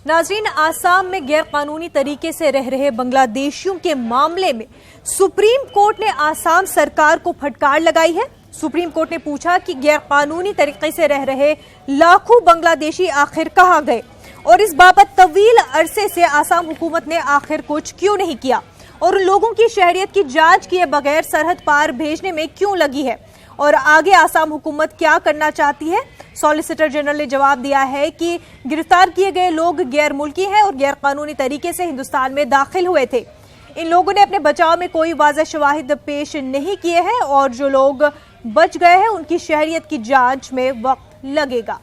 नाज़रीन, आसाम में गैर कानूनी तरीके से रह रहे बांग्लादेशियों के मामले में सुप्रीम कोर्ट ने आसाम सरकार को फटकार लगाई है। सुप्रीम कोर्ट ने पूछा कि गैर कानूनी तरीके से रह रहे लाखों बांग्लादेशी आखिर कहां गए और इस बाबत तवील अरसे से आसाम हुकूमत ने आखिर कुछ क्यों नहीं किया और उन लोगों की शहरियत की जांच किए बगैर सरहद पार भेजने में क्यों लगी है और आगे आसाम हुकूमत क्या करना चाहती है। सॉलिसिटर जनरल ने जवाब दिया है कि गिरफ्तार किए गए लोग गैर मुल्की हैं और गैर कानूनी तरीके से हिंदुस्तान में दाखिल हुए थे। इन लोगों ने अपने बचाव में कोई वाज़ेह शवाहिद पेश नहीं किए हैं और जो लोग बच गए हैं उनकी शहरियत की जांच में वक्त लगेगा।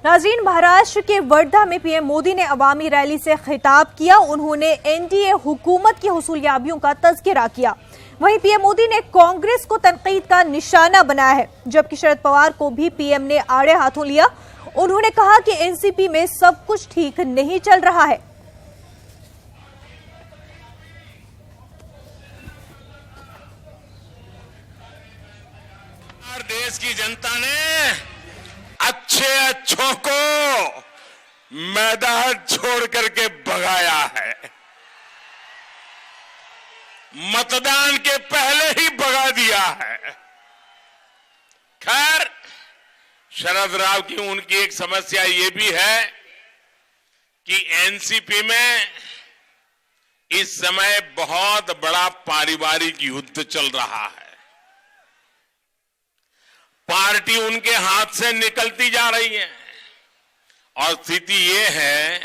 नाज़रीन, महाराष्ट्र के वर्धा में पीएम मोदी ने अवामी रैली से खिताब किया। उन्होंने एनडीए हुकूमत की हुसूलियाबियों का तज़किरा किया। वहीं पीएम मोदी ने कांग्रेस को तनकीद का निशाना बनाया है, जबकि शरद पवार को भी पीएम ने आड़े हाथों लिया। उन्होंने कहा कि एनसीपी में सब कुछ ठीक नहीं चल रहा है। देश की जनता ने अच्छों को मैदान छोड़ करके भगाया है, मतदान के पहले ही भगा दिया है। खैर, शरद राव की उनकी एक समस्या ये भी है कि एनसीपी में इस समय बहुत बड़ा पारिवारिक युद्ध चल रहा है। पार्टी उनके हाथ से निकलती जा रही है और स्थिति ये है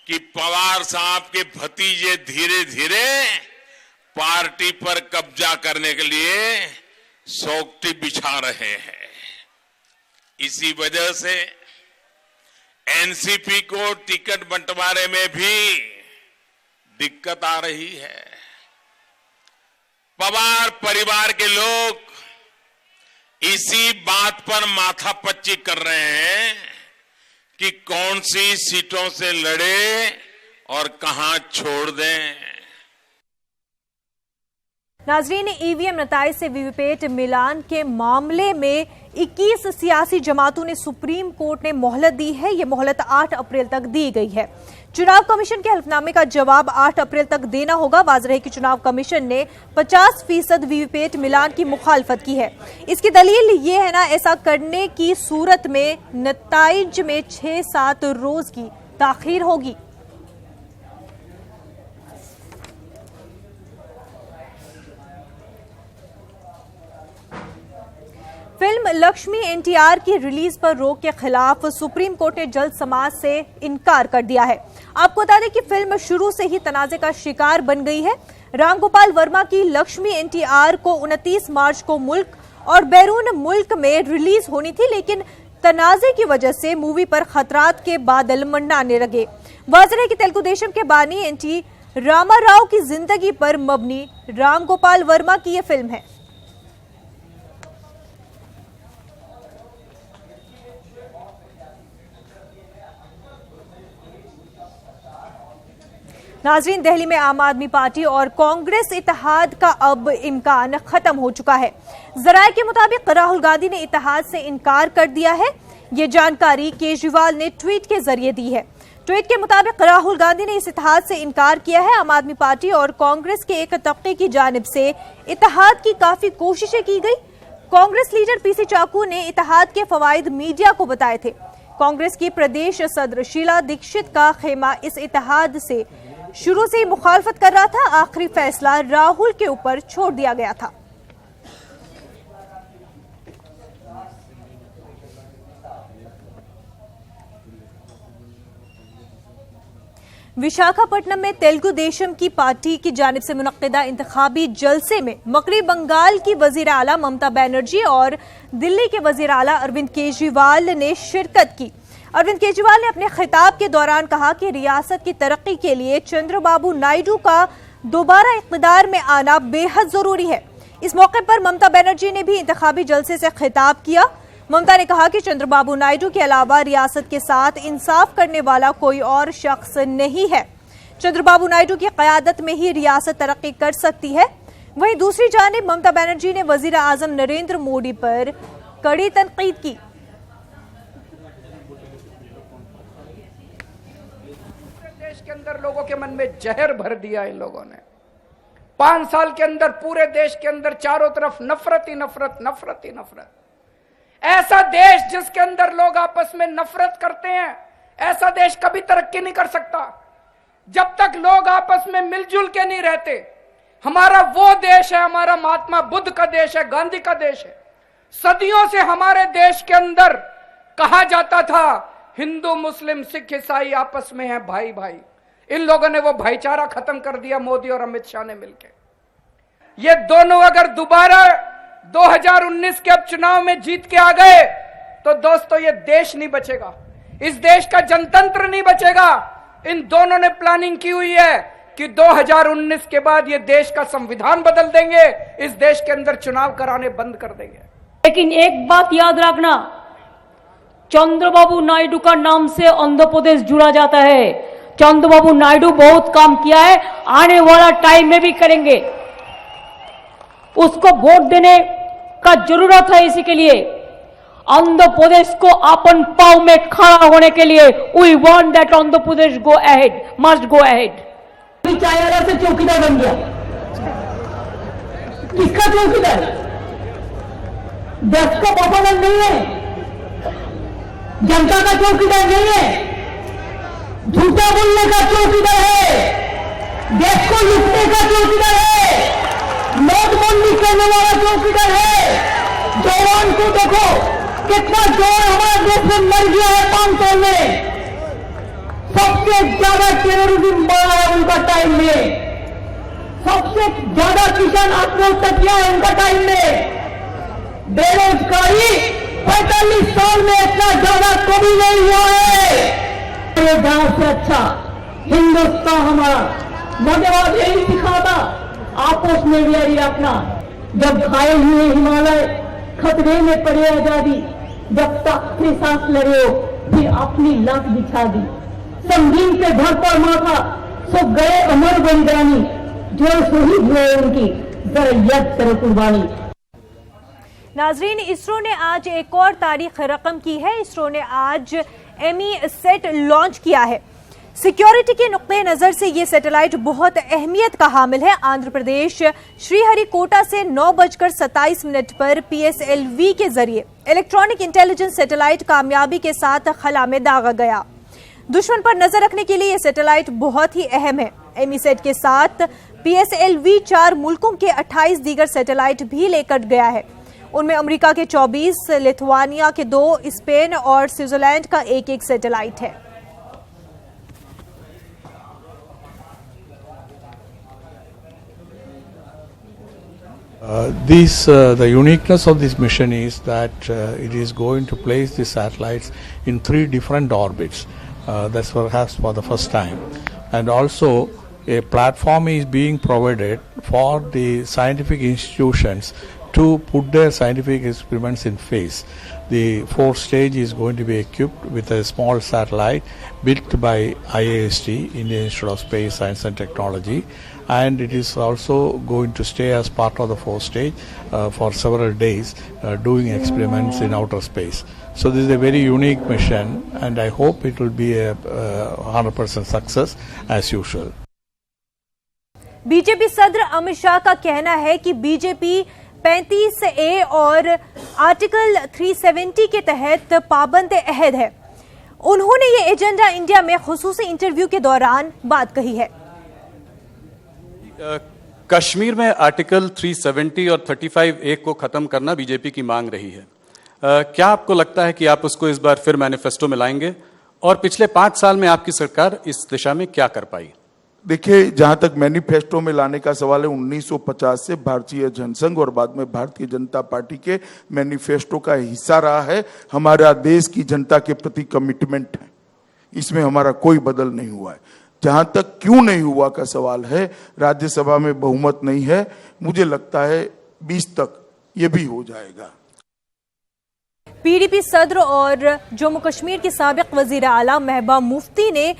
कि पवार साहब के भतीजे धीरे धीरे पार्टी पर कब्जा करने के लिए सोगटी बिछा रहे हैं। इसी वजह से एनसीपी को टिकट बंटवारे में भी दिक्कत आ रही है। पवार परिवार के लोग इसी बात पर माथापच्ची कर रहे हैं कि कौन सी सीटों से लड़े और कहां छोड़ दें। नाज़रीन, ईवीएम नताइज से वीवीपैट मिलान के मामले में 21 सियासी जमातों ने सुप्रीम कोर्ट ने मोहलत दी है। ये मोहलत 8 अप्रैल तक दी गई है। चुनाव कमीशन के हल्फनामे का जवाब 8 अप्रैल तक देना होगा। वाज़ेह है कि चुनाव कमीशन ने 50% वीवीपैट मिलान की मुखालफत की है। इसकी दलील ये है ना, ऐसा करने की सूरत में नताइज में 6-7 रोज की ताखीर होगी। फिल्म लक्ष्मी एनटीआर की रिलीज पर रोक के खिलाफ सुप्रीम कोर्ट ने जल्द समाअत से इनकार कर दिया है। आपको बता दें कि फिल्म शुरू से ही तनाजे का शिकार बन गई है। राम गोपाल वर्मा की लक्ष्मी एनटीआर को 29 मार्च को मुल्क और बैरून मुल्क में रिलीज होनी थी, लेकिन तनाजे की वजह से मूवी पर खतरात के बादल मंडराने लगे। वाज़ेह है कि तेलुगु देशम के बानी एनटी रामाराव की जिंदगी पर मबनी राम गोपाल वर्मा की यह फिल्म है। नाज़रीन, दिल्ली में आम आदमी पार्टी और कांग्रेस इत्तेहाद का अब इम्कान खत्म हो चुका है। जराये के मुताबिक राहुल गांधी ने इत्तेहाद से इनकार कर दिया है। ये जानकारी केजरीवाल ने ट्वीट के जरिए दी है। ट्वीट के मुताबिक राहुल गांधी ने इस इत्तेहाद से इनकार किया है। आम आदमी पार्टी और कांग्रेस के एक तबके की जानिब से इत्तेहाद की काफी कोशिशें की गई। कांग्रेस लीडर पीसी चाकू ने इत्तेहाद के फवायद मीडिया को बताए थे। कांग्रेस की प्रदेश सदर शीला दीक्षित का खेमा इस इत्तेहाद से शुरू से ही मुखालफत कर रहा था। आखिरी फैसला राहुल के ऊपर छोड़ दिया गया था। विशाखापट्टनम में तेलुगु देशम की पार्टी की जानिब से मुनक्किदा इंतखाबी जलसे में मगरबी बंगाल की वजीर आला ममता बनर्जी और दिल्ली के वजीर आला अरविंद केजरीवाल ने शिरकत की। अरविंद केजरीवाल ने अपने खिताब के दौरान कहा कि रियासत की तरक्की के लिए चंद्रबाबू नायडू का दोबारा इक़्तिदार में आना बेहद जरूरी है। इस मौके पर ममता बनर्जी ने भी इंतखाबी जलसे से खिताब किया। ममता ने कहा कि चंद्रबाबू नायडू के अलावा रियासत के साथ इंसाफ करने वाला कोई और शख्स नहीं है। चंद्रबाबू नायडू की क़यादत में ही रियासत तरक्की कर सकती है। वहीं दूसरी जानिब ममता बनर्जी ने वजीर आजम नरेंद्र मोदी पर कड़ी तनकीद की। देश के अंदर लोगों के मन में जहर भर दिया इन लोगों ने। 5 साल के अंदर पूरे देश के अंदर चारों तरफ नफरत ही नफरत, नफरत ही नफरत। ऐसा देश जिसके अंदर लोग आपस में नफरत करते हैं, ऐसा देश कभी तरक्की नहीं कर सकता जब तक लोग आपस में मिलजुल के नहीं रहते। हमारा वो देश है, हमारा महात्मा बुद्ध का देश है, गांधी का देश है। सदियों से हमारे देश के अंदर कहा जाता था हिंदू मुस्लिम सिख ईसाई आपस में है भाई भाई। इन लोगों ने वो भाईचारा खत्म कर दिया, मोदी और अमित शाह ने मिलकर। ये दोनों अगर दोबारा 2019 के अब चुनाव में जीत के आ गए तो दोस्तों ये देश नहीं बचेगा, इस देश का जनतंत्र नहीं बचेगा। इन दोनों ने प्लानिंग की हुई है कि 2019 के बाद ये देश का संविधान बदल देंगे, इस देश के अंदर चुनाव कराने बंद कर देंगे। लेकिन एक बात याद रखना, चंद्रबाबू नायडू का नाम से आंध्र प्रदेश जुड़ा जाता है। चंद्रबाबू नायडू बहुत काम किया है, आने वाला टाइम में भी करेंगे। उसको वोट देने का जरूरत है। इसी के लिए आंध्र प्रदेश को अपन पांव में खड़ा होने के लिए we want that Andhra Pradesh go ahead, must go ahead. चायारा से चौकीदार बन गया, किसका चौकीदार? देश का परफॉर्मेंस नहीं है, जनता का चौकीदार नहीं है, झूठा बोलने का चौकीदार है, देश को लूटने का चौकीदार है, नोटबंदी करने वाला चौकीदार है। जवान को देखो कितना जवान हमारे देश में मर गया है 5 साल में। सबसे ज्यादा टेररिज्म बढ़ा है उनका टाइम में, सबसे ज्यादा किसान आत्महत्या किया है उनका टाइम में। बेरोजगारी 45 साल में इतना ज्यादा कभी नहीं हुआ है। ये गांव से अच्छा हिंदुस्तान हमारा मध्यवाद यही सिखाता, आपस में भी अपना। जब घायल हुए हिमालय, खतरे में पड़े आजादी, जब तक से सांस लड़े हो फिर अपनी लाश बिछा दी। संगीन पे घर पर माथा सो गए अमर बलिदानी, जो शहीद हुए उनकी जरा याद करो कुर्बानी। नाजरीन, इसरो ने आज एक और तारीख रकम की है। इसरो ने आज एमीसेट लॉन्च किया है। सिक्योरिटी के नुक्ते नजर से ये सैटेलाइट बहुत अहमियत का हामिल है। आंध्र प्रदेश श्रीहरिकोटा से 9:27 पर PSLV के जरिए इलेक्ट्रॉनिक इंटेलिजेंस सैटेलाइट कामयाबी के साथ खला में दागा गया। दुश्मन पर नजर रखने के लिए यह सैटेलाइट बहुत ही अहम है। एमीसेट के साथ PSLV 4 मुल्कों के 28 दीगर सैटेलाइट भी लेकर गया है। उनमें अमेरिका के 24, लिथुआनिया के 2, स्पेन और स्विट्जरलैंड का 1-1 सैटेलाइट है। The uniqueness of this mission is that it is going to place the satellites in 3 different orbits. That's perhaps for the first time. And also a platform is being provided for the scientific institutions to put their scientific experiments in phase. The 4th stage is going to be equipped with a small satellite built by IIST, Indian Institute of Space Science and Technology, and it is also going to stay as part of the 4th stage for several days doing experiments in outer space. So this is a very unique mission and I hope it will be a 100% success as usual. BJP सदर अमित शाह का कहना है कि BJP 35A और article 370 के तहत पाबंद अहद है। उन्होंने ये एजेंडा इंडिया में खुसूसी इंटरव्यू के दौरान बात कही है। कश्मीर में आर्टिकल 370 और 35A को खत्म करना बीजेपी की मांग रही है। क्या आपको लगता है कि आप उसको इस बार फिर मैनिफेस्टो में लाएंगे और पिछले 5 साल में आपकी सरकार इस दिशा में क्या कर पाई? देखिए, जहां तक मैनिफेस्टो में लाने का सवाल है, 1950 से भारतीय जनसंघ और बाद में भारतीय जनता पार्टी के मैनिफेस्टो का हिस्सा रहा है। हमारा देश की जनता के प्रति कमिटमेंट है, इसमें हमारा कोई बदल नहीं हुआ है। जहां तक क्यों नहीं हुआ का सवाल है, राज्यसभा में बहुमत नहीं है, मुझे लगता है 20 तक ये भी हो जाएगा। PDP सदर और जम्मू कश्मीर की साबिक वजीर आला महबूबा मुफ्ती ने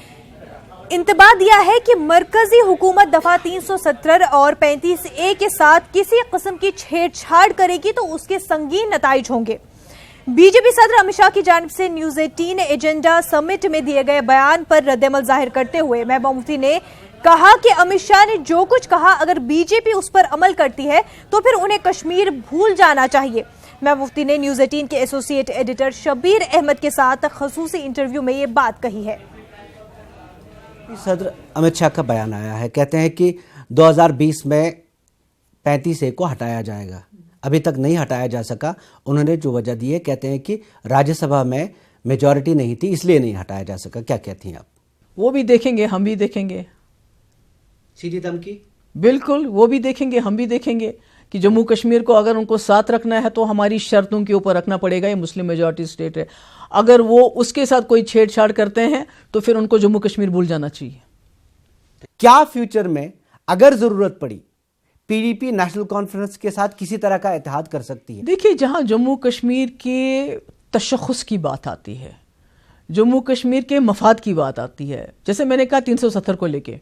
इंतबा दिया है कि मरकजी हुकूमत दफा 370 और 35A के साथ किसी किस्म की छेड़छाड़ करेगी तो उसके संगीन नताइज होंगे। बीजेपी सदर अमित शाह की जानिब से न्यूज 18 एजेंडा समिट में दिए गए बयान पर रद्दअमल जाहिर करते हुए महबूबा मुफ्ती ने कहा कि अमित शाह ने जो कुछ कहा अगर बीजेपी उस पर अमल करती है तो फिर उन्हें कश्मीर भूल जाना चाहिए। महबूबा मुफ्ती ने न्यूज 18 के एसोसिएट एडिटर शबीर अहमद के साथ खसूसी इंटरव्यू में ये बात कही है। सदर अमित शाह का बयान आया है, कहते हैं कि 2020 में 35A को हटाया जाएगा, अभी तक नहीं हटाया जा सका। उन्होंने जो वजह दी है, कहते हैं कि राज्यसभा में मेजॉरिटी नहीं थी इसलिए नहीं हटाया जा सका। क्या कहती हैं आप? वो भी देखेंगे, हम भी देखेंगे। सीधी धमकी? बिल्कुल, वो भी देखेंगे, हम भी देखेंगे कि जम्मू कश्मीर को अगर उनको साथ रखना है तो हमारी शर्तों के ऊपर रखना पड़ेगा। ये मुस्लिम मेजॉरिटी स्टेट है, अगर वो उसके साथ कोई छेड़छाड़ करते हैं तो फिर उनको जम्मू कश्मीर भूल जाना चाहिए। क्या फ्यूचर में अगर जरूरत पड़ी पीडीपी नेशनल कॉन्फ्रेंस के साथ किसी तरह का इत्तेहाद कर सकती है? देखिए, जहां जम्मू कश्मीर के तशख़्ख़ुस की बात आती है, जम्मू कश्मीर के मफाद की बात आती है, जैसे मैंने कहा 370 को लेके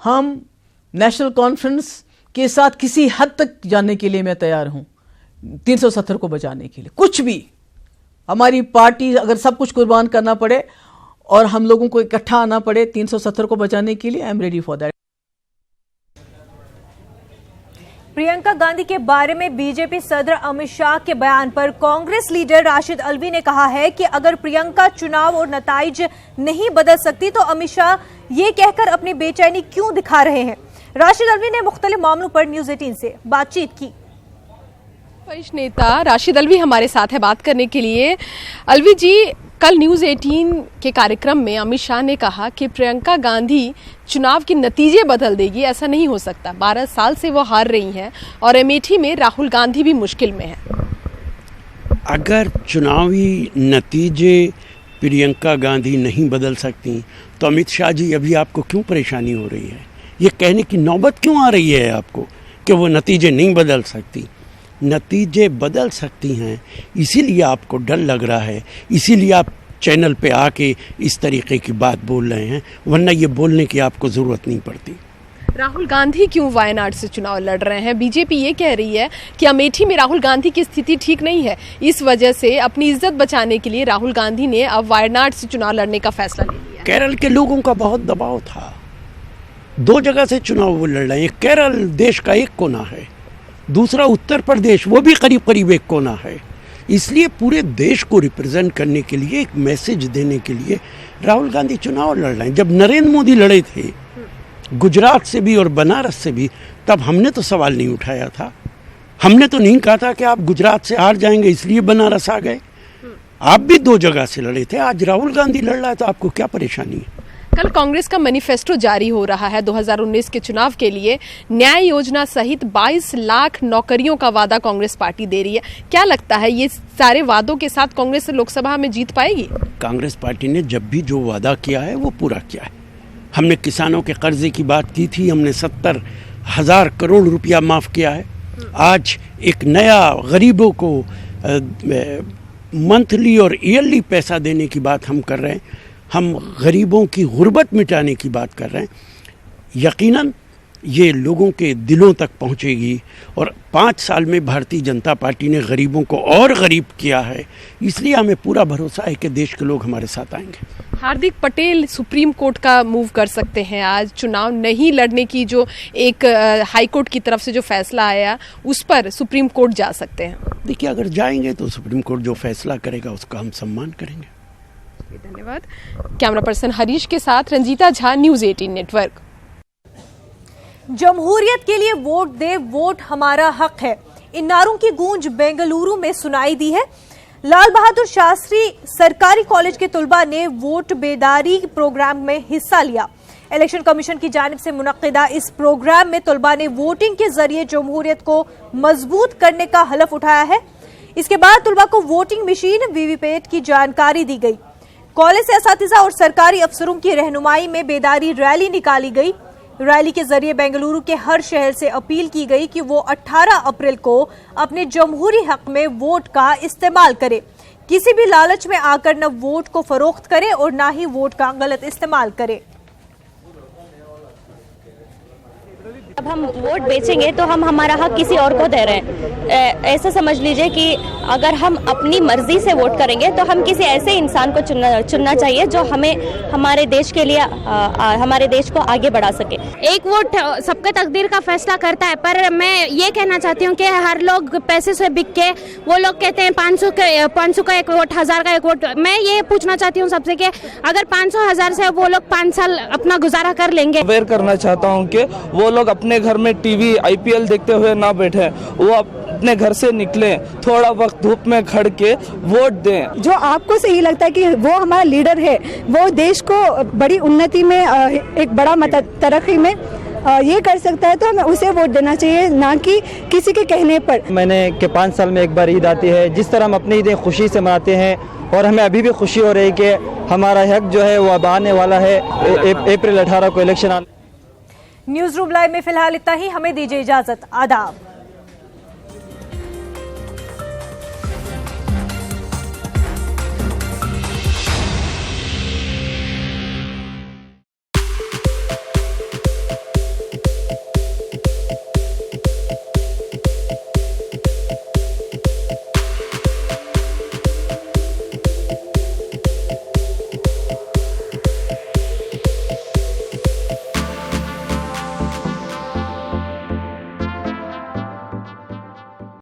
हम नेशनल कॉन्फ्रेंस के साथ किसी हद तक जाने के लिए मैं तैयार हूं। 370 को बचाने के लिए कुछ भी, हमारी पार्टी अगर सब कुछ कुर्बान करना पड़े और हम लोगों को इकट्ठा आना पड़े 370 को बचाने के लिए, I am ready for that. Priyanka Gandhi के बारे में बीजेपी सदर अमित शाह के बयान पर कांग्रेस लीडर राशिद अल्वी ने कहा है कि अगर प्रियंका चुनाव और नताइज नहीं बदल सकती तो अमित शाह ये कहकर अपनी बेचैनी क्यों दिखा रहे हैं। राशिद अल्वी ने मुख्तलिफ मामलों पर न्यूज 18 से बातचीत की। वरिष्ठ नेता राशिद अल्वी हमारे साथ है बात करने के लिए। अल्वी जी, कल न्यूज़ 18 के कार्यक्रम में अमित शाह ने कहा कि प्रियंका गांधी चुनाव के नतीजे बदल देगी, ऐसा नहीं हो सकता। 12 साल से वो हार रही हैं और अमेठी में राहुल गांधी भी मुश्किल में है। अगर चुनावी नतीजे प्रियंका गांधी नहीं बदल सकती तो अमित शाह जी अभी आपको क्यों परेशानी हो रही है? ये कहने की नौबत क्यों आ रही है आपको कि वो नतीजे नहीं बदल सकती? नतीजे बदल सकती हैं, इसीलिए आपको डर लग रहा है, इसीलिए आप चैनल पे आके इस तरीके की बात बोल रहे हैं, वरना ये बोलने की आपको ज़रूरत नहीं पड़ती। राहुल गांधी क्यों वायनाड से चुनाव लड़ रहे हैं? बीजेपी ये कह रही है कि अमेठी में राहुल गांधी की स्थिति ठीक नहीं है, इस वजह से अपनी इज्जत बचाने के लिए राहुल गांधी ने अब वायनाड से चुनाव लड़ने का फैसला ले लिया। केरल के लोगों का बहुत दबाव था, 2 जगह से चुनाव वो लड़ रहे हैं। केरल देश का एक कोना है, दूसरा उत्तर प्रदेश, वो भी करीब करीब एक कोना है। इसलिए पूरे देश को रिप्रेजेंट करने के लिए, एक मैसेज देने के लिए राहुल गांधी चुनाव लड़ रहे हैं। जब नरेंद्र मोदी लड़े थे गुजरात से भी और बनारस से भी, तब हमने तो सवाल नहीं उठाया था, हमने तो नहीं कहा था कि आप गुजरात से हार जाएंगे इसलिए बनारस आ गए। आप भी 2 जगह से लड़े थे, आज राहुल गांधी लड़ रहा है तो आपको क्या परेशानी है? कल कांग्रेस का मैनिफेस्टो जारी हो रहा है 2019 के चुनाव के लिए। न्याय योजना सहित 22 लाख नौकरियों का वादा कांग्रेस पार्टी दे रही है। क्या लगता है ये सारे वादों के साथ कांग्रेस लोकसभा में जीत पाएगी? कांग्रेस पार्टी ने जब भी जो वादा किया है वो पूरा किया है। हमने किसानों के कर्जे की बात की थी, हमने 70,000 करोड़ रुपया माफ किया है। आज एक नया गरीबों को मंथली और ईयरली पैसा देने की बात हम कर रहे हैं। हम गरीबों की गुर्बत मिटाने की बात कर रहे हैं। यकीनन ये लोगों के दिलों तक पहुंचेगी और 5 साल में भारतीय जनता पार्टी ने गरीबों को और गरीब किया है, इसलिए हमें पूरा भरोसा है कि देश के लोग हमारे साथ आएंगे। हार्दिक पटेल सुप्रीम कोर्ट का मूव कर सकते हैं। आज चुनाव नहीं लड़ने की जो एक हाई कोर्ट की तरफ से जो फैसला आया उस पर सुप्रीम कोर्ट जा सकते हैं। देखिए, अगर जाएंगे तो सुप्रीम कोर्ट जो फैसला करेगा उसका हम सम्मान करेंगे। धन्यवाद। कैमरा पर्सन हरीश के साथ रंजीता झा, न्यूज़ 18 नेटवर्क। जमहूरियत के लिए वोट दे, वोट हमारा हक है, इन नारों की गूंज बेंगलुरु में सुनाई दी है। लाल बहादुर शास्त्री सरकारी कॉलेज के तुलबा ने वोट बेदारी प्रोग्राम में हिस्सा लिया। इलेक्शन कमीशन की जानिब से मुनक्किदा इस प्रोग्राम में तुलबा ने वोटिंग के जरिए जमहूरियत को मजबूत करने का हलफ उठाया है। इसके बाद तुलबा को वोटिंग मशीन, वीवीपैट की जानकारी दी गई। कॉलेज से असातिज़ा और सरकारी अफसरों की रहनुमाई में बेदारी रैली निकाली गई। रैली के जरिए बेंगलुरु के हर शहर से अपील की गई कि वो 18 अप्रैल को अपने जमहूरी हक में वोट का इस्तेमाल करे। किसी भी लालच में आकर न वोट को फरोख्त करे और न ही वोट का गलत इस्तेमाल करे। अब हम वोट बेचेंगे तो हम हमारा हक किसी और को दे रहे हैं। ऐसा समझ लीजिए कि अगर हम अपनी मर्जी से वोट करेंगे तो हम किसी ऐसे इंसान को चुनना चाहिए जो हमें हमारे देश के लिए हमारे देश को आगे बढ़ा सके। एक वोट सबके तकदीर का फैसला करता है, पर मैं ये कहना चाहती हूँ कि हर लोग पैसे से बिक के, वो लोग कहते हैं 500 का एक वोट, 1000 का एक वोट। मैं ये पूछना चाहती हूँ सबसे कि अगर 500,000 से वो लोग 5 साल अपना गुजारा कर लेंगे। अवेयर करना चाहता हूँ कि वो लोग अपने घर में टीवी IPL देखते हुए ना बैठे, वो अपने घर से निकले, थोड़ा वक्त धूप में खड़ के वोट दें। जो आपको सही लगता है कि वो हमारा लीडर है, वो देश को बड़ी उन्नति में, एक बड़ा तरक्की में ये कर सकता है, तो हमें उसे वोट देना चाहिए, ना कि किसी के कहने पर। मैंने कि 5 साल में एक बार ईद आती है, जिस तरह हम अपनी ईदें खुशी से मनाते हैं, और हमें अभी भी खुशी हो रही है कि हमारा हक जो है वो अब आने वाला है। अप्रैल 18 को इलेक्शन आने। न्यूज रूम लाइव में फिलहाल इतना ही, हमें दीजिए इजाजत। आदाब।